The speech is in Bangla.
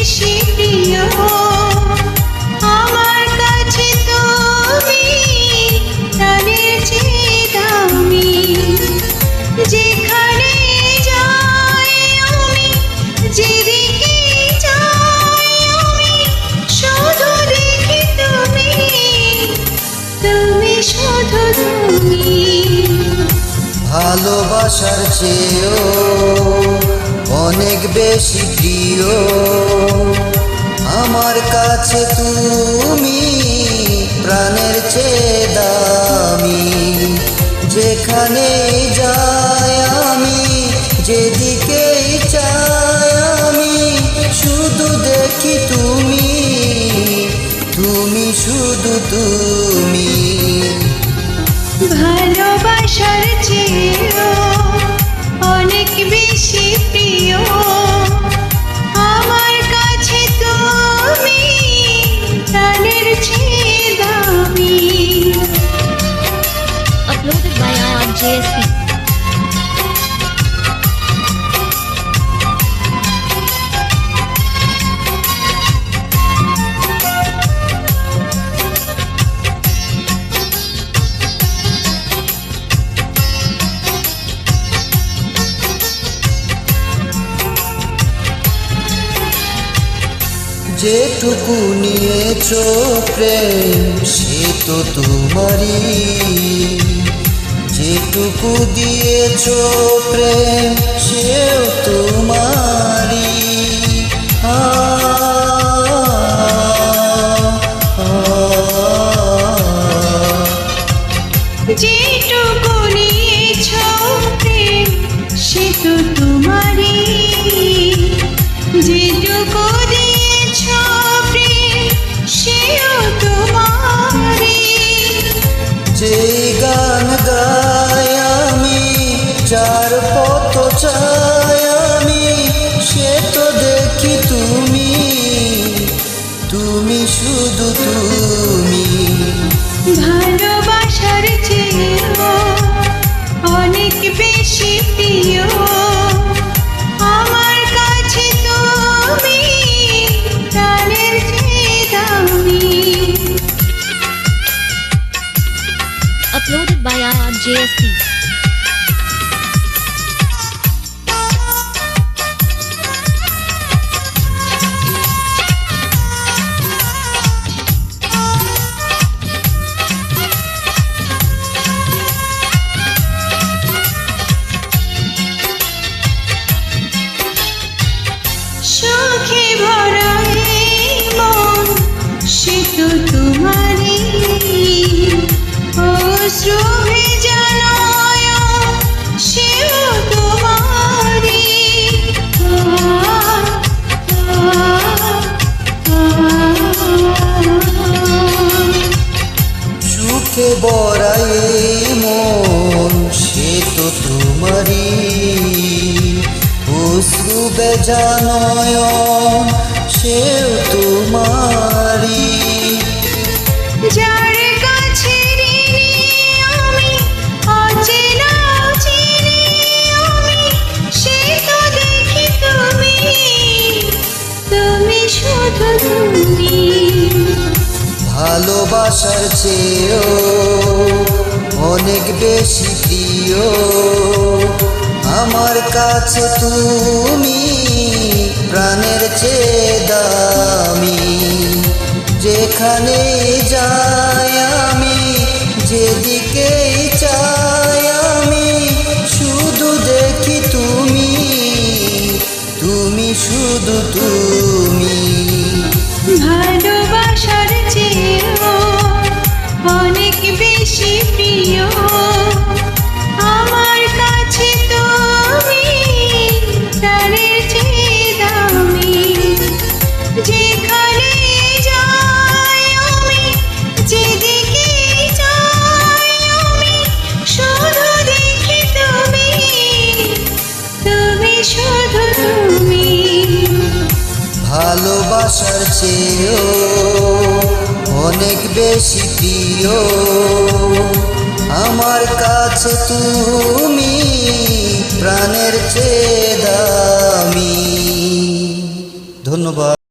বেশি প্রিয়, আমার কাছে তুমি প্রাণের চেয়ে দামি। যেখানে যাই আমি, যেদিকে যাই আমি, শুধু দেখি তুমি, তুমি শুধু তুমি। ভালোবাসার চেয়েও অনেক বেশি প্রিয়, আমার কাছে তুমি প্রাণের চেয়ে দামি। যেখানে যাই আমি, যেদিকেই চাই আমি, শুধু দেখি তুমি, তুমি শুধু তুমি। ভালোবাসার চেয়েও অনেক বেশি প্রিয়, আমার কাছে তুমি প্রাণের চেয়ে দামি। Uploaded by JSP. যেটুকু নিয়েছো প্রেম সে তো তোমারই, যেটুকু দিয়েছো প্রেম সেও তোমারই। যেটুকু নিয়েছো প্রেম সে তো তোমারই, যেটুকু দিয়েছো প্রেম সেও তোমারই। যেই গান গাই আমি, যার পথ চাই আমি, সে তো দেখি তুমি, তুমি শুধু তুমি। ভালোবাসার চেয়েও অনেক বেশি প্রিয়, আমার কাছে তুমি প্রাণের চেয়ে দামি। Uploaded by JSP. সুখে ভরা এই মন সে তো তোমারই, অশ্রু ভেজা নয়ন সেও তোমারই। সুখে বড়াই মন সে তো তোমারই, অশ্রু বেজা নয়ন সেও তোমারই। যার কাছে ঋণী আমি, অচেনা চিনি আমি, সে তো দেখি তুমি, তুমি শুধু তুমি। ভালোবাসার চেয়েও অনেক বেশি প্রিয়, আমার কাছে তুমি প্রাণের চেয়ে দামি। যেখানে যাই আমি, যেদিকেই চাই আমি, শুধু দেখি তুমি, তুমি শুধু তুমি। ভালোবাসার চেয়েও অনেক বেশি প্রিয়, আমার কাছে তুমি প্রাণের চেয়ে দামি। যেখানে যাই আমি, যেদিকে যাই আমি, শুধু দেখি তুমি, তুমি শুধু তুমি। ভালোবাসার চেয়েও অনেক বেশি প্রিয়, আমার কাছে তুমি প্রাণের চেয়ে